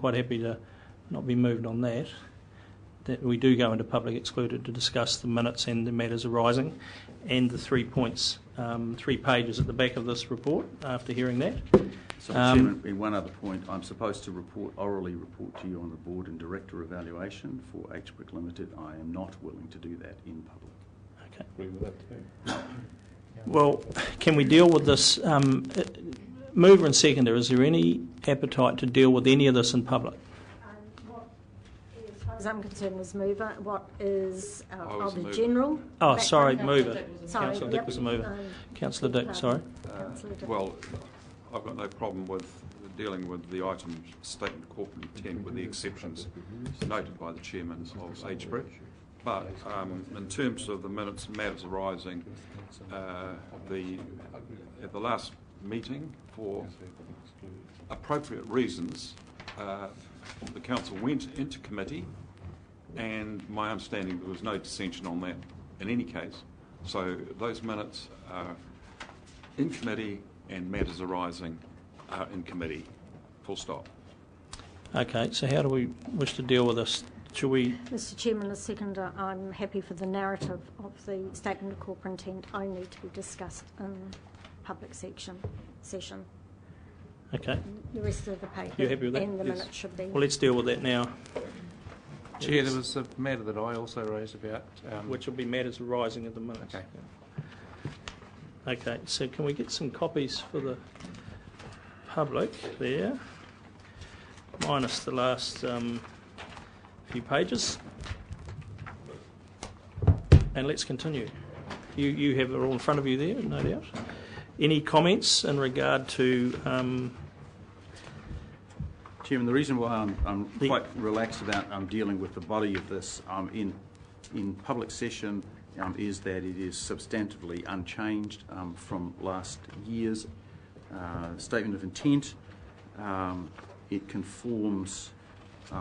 quite happy to not be moved on that. That we do go into public excluded to discuss the minutes and the matters arising, and the 3 points, 3 pages at the back of this report after hearing that. So, Chairman, in one other point, I'm supposed to orally report to you on the board and director evaluation for HBRC Limited. I am not willing to do that in public. Okay. Agree with that too. Well, can we deal with this? Mover and seconder, is there any appetite to deal with any of this in public? As far as I'm concerned, was mover. What is of the mover. general? Oh, sorry, background? mover. Sorry, Councillor Dick was the mover. Councillor Dick, sorry. Councillor Dick. Well, I've got no problem with dealing with the item statement of corporate intent with the exceptions noted by the chairman of HBRC. But in terms of the minutes and matters arising, at the last meeting, for appropriate reasons, the council went into committee, and my understanding there was no dissension on that in any case. So those minutes are in committee and matters arising are in committee, full stop. Okay, so how do we wish to deal with this? Should we... Mr Chairman, as seconder, I'm happy for the narrative of the statement of corporate intent only to be discussed in public session. Okay. The rest of the paper You happy with that? and the Yes. minutes should be. Well, let's deal with that now. Chair, there was a matter that I also raised about... which will be matters arising at the minutes. Okay. Okay, so can we get some copies for the public there, minus the last few pages, and let's continue. You have it all in front of you there, no doubt. Any comments in regard to Chairman, the reason why I'm quite relaxed about dealing with the body of this in public session is that it is substantively unchanged from last year's statement of intent. It conforms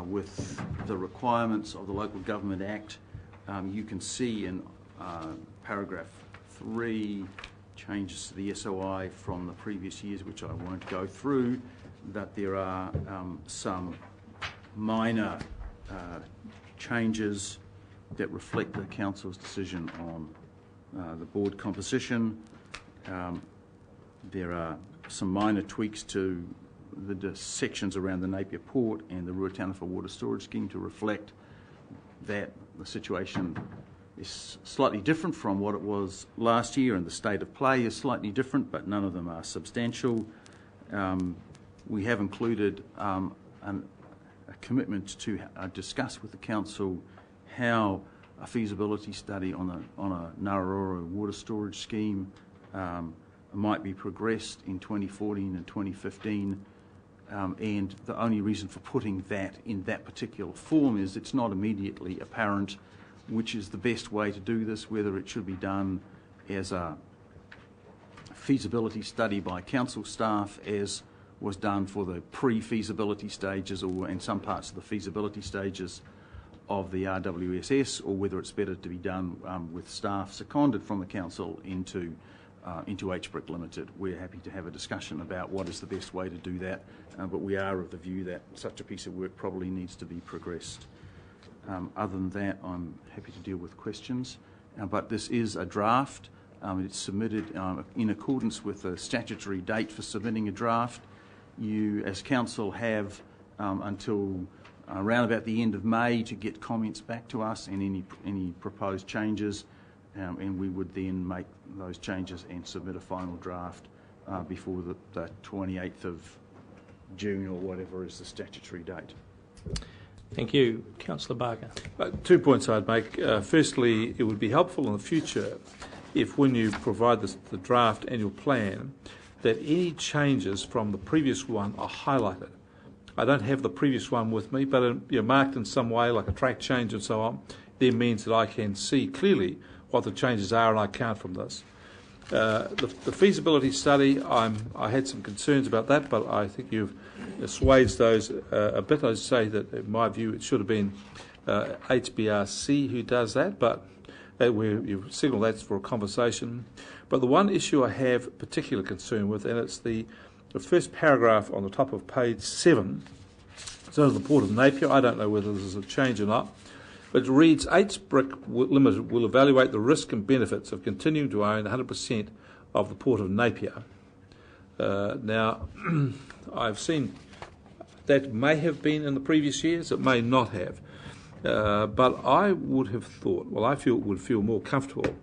with the requirements of the Local Government Act. You can see in paragraph 3 changes to the SOI from the previous years, which I won't go through, that there are some minor changes that reflect the Council's decision on the board composition. There are some minor tweaks to the sections around the Napier Port and the Ruataniwha water storage scheme to reflect that the situation is slightly different from what it was last year, and the state of play is slightly different, but none of them are substantial. We have included a commitment to discuss with the Council how a feasibility study on a Nararoro water storage scheme might be progressed in 2014 and 2015. And the only reason for putting that in that particular form is it's not immediately apparent which is the best way to do this, whether it should be done as a feasibility study by council staff, as was done for the pre-feasibility stages, or in some parts of the feasibility stages of the RWSS, or whether it's better to be done with staff seconded from the council into HBRC Limited. We're happy to have a discussion about what is the best way to do that, but we are of the view that such a piece of work probably needs to be progressed. Other than that, I'm happy to deal with questions, but this is a draft. It's submitted in accordance with the statutory date for submitting a draft. You, as council, have until around about the end of May to get comments back to us and any proposed changes, and we would then make those changes and submit a final draft before the 28th of June or whatever is the statutory date. Thank you. Councillor Barker. 2 points I'd make. Firstly, it would be helpful in the future if, when you provide the draft annual plan, that any changes from the previous one are highlighted. I don't have the previous one with me, but marked in some way, like a track change and so on. That means that I can see clearly what the changes are, and I count from this. The feasibility study, I had some concerns about that, but I think you've assuaged those a bit. I'd say that, in my view, it should have been HBRC who does that, but you signal that's for a conversation. But the one issue I have particular concern with, and it's the first paragraph on the top of page 7, So the Port of Napier, I don't know whether this is a change or not, but it reads, HBRC Limited will evaluate the risk and benefits of continuing to own 100% of the Port of Napier. Now, I've seen that may have been in the previous years, it may not have. But I would have thought, well, I would feel more comfortable,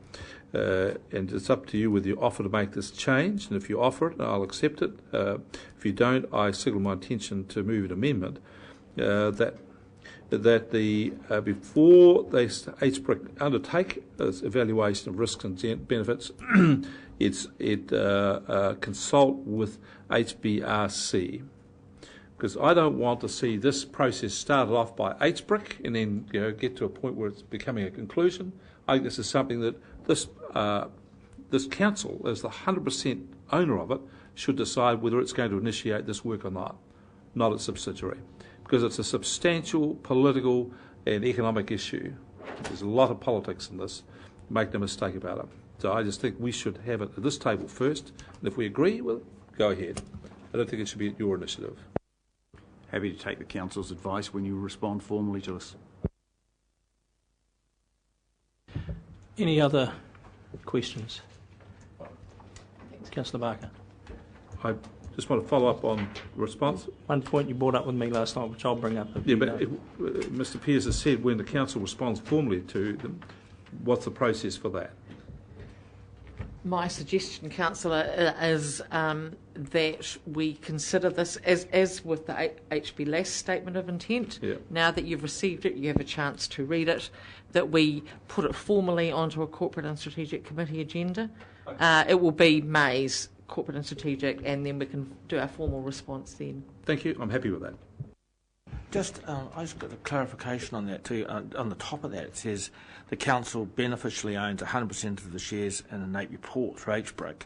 and it's up to you whether you offer to make this change, and if you offer it, I'll accept it. If you don't, I signal my intention to move an amendment that the before they HBRC undertake this evaluation of risks and benefits, it consult with HBRC. Because I don't want to see this process started off by HBRC and then get to a point where it's becoming a conclusion. I think this is something that this council, as the 100% owner of it, should decide whether it's going to initiate this work or not its subsidiary. Because it's a substantial political and economic issue. There's a lot of politics in this. Make no mistake about it. So I just think we should have it at this table first, and if we agree, well, go ahead. I don't think it should be your initiative. Happy to take the council's advice when you respond formally to us. Any other questions? Councillor Barker. I just want to follow up on the response. One point you brought up with me last night, which I'll bring up. Yeah, but Mr. Pearce has said when the council responds formally to them, what's the process for that? My suggestion, Councillor, is that we consider this as with the HBLAS statement of intent. Yeah. Now that you've received it, you have a chance to read it, that we put it formally onto a Corporate and Strategic Committee agenda. It will be May's Corporate and Strategic, and then we can do our formal response then. Thank you. I'm happy with that. I just got a clarification on that too. On the top of that, it says the council beneficially owns 100% of the shares in the Napier Port for HBRC.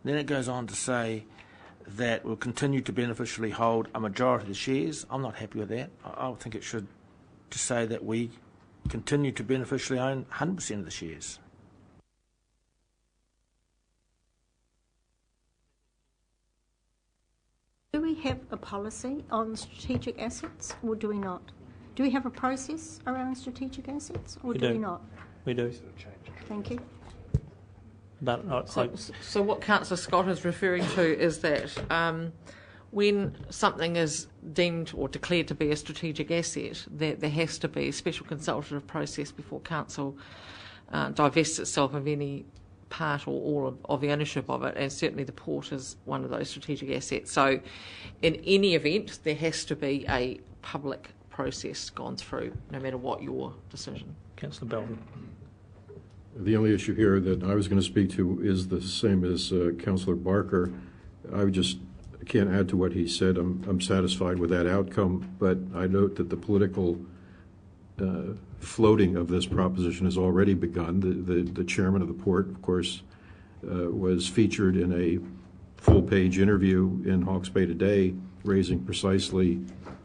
Then it goes on to say that will continue to beneficially hold a majority of the shares. I'm not happy with that. I would think it should just say that we continue to beneficially own 100% of the shares. Do we have a policy on strategic assets, or do we not? Do we have a process around strategic assets, or do we not? We do. Thank you. But So what Councillor Scott is referring to is that when something is deemed or declared to be a strategic asset, that there has to be a special consultative process before Council divests itself of any part or all of the ownership of it, and certainly the port is one of those strategic assets. So in any event, there has to be a public process gone through, no matter what your decision. Councillor Belden. The only issue here that I was going to speak to is the same as Councillor Barker. I can't add to what he said. I'm satisfied with that outcome, but I note that the political floating of this proposition has already begun. The chairman of the port, of course, was featured in a full-page interview in Hawke's Bay Today, raising precisely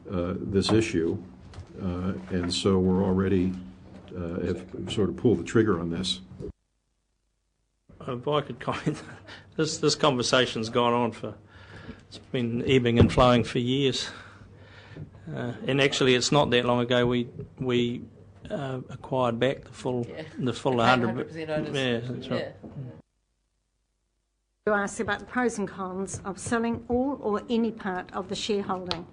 this issue, and so we're already have sort of pulled the trigger on this. If I could comment, this conversation's gone on it's been ebbing and flowing for years. And actually, it's not that long ago we acquired back the full 100%. Yeah, that's right. You asked about the pros and cons of selling all or any part of the shareholding.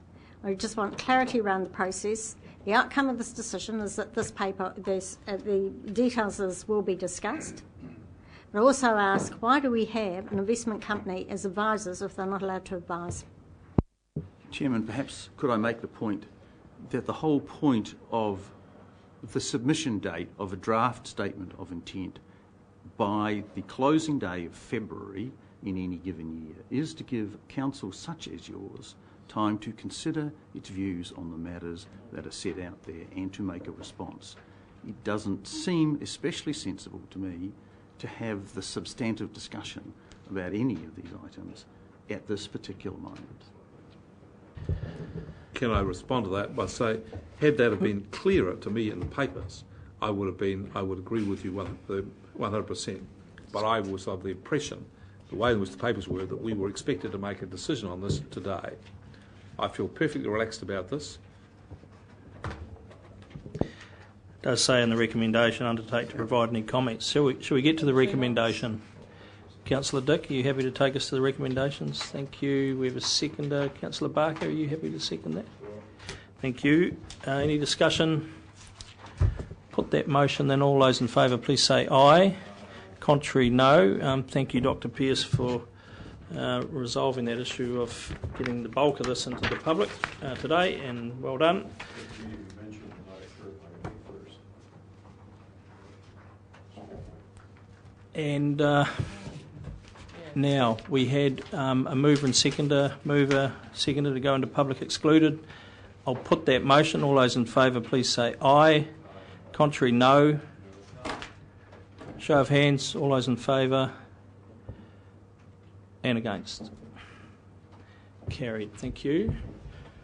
I just want clarity around the process. The outcome of this decision is that this paper, the details will be discussed. But also ask, why do we have an investment company as advisors if they're not allowed to advise? Chairman, perhaps could I make the point that the whole point of the submission date of a draft statement of intent by the closing day of February in any given year is to give council such as yours time to consider its views on the matters that are set out there and to make a response. It doesn't seem especially sensible to me to have the substantive discussion about any of these items at this particular moment. Can I respond to that by saying, had that have been clearer to me in the papers, I would agree with you 100%. But I was of the impression, the way in which the papers were, that we were expected to make a decision on this today. I feel perfectly relaxed about this. does say in the recommendation, undertake to provide any comments. Shall we get to the recommendation? Councillor Dick, are you happy to take us to the recommendations? Thank you. We have a seconder. Councillor Barker, are you happy to second that? Thank you. Any discussion? Put that motion, then all those in favour please say aye. Contrary, no. Thank you, Dr. Pearce, for resolving that issue of getting the bulk of this into the public today, and well done. And now we had a mover seconder to go into public excluded. I'll put that motion. All those in favour please say aye. Contrary, no. Show of hands. All those in favour and against. Carried. Thank you.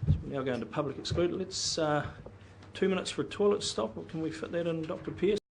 So we're now going to public excluded. Let's 2 minutes for a toilet stop. Or can we fit that in, Dr. Pearce?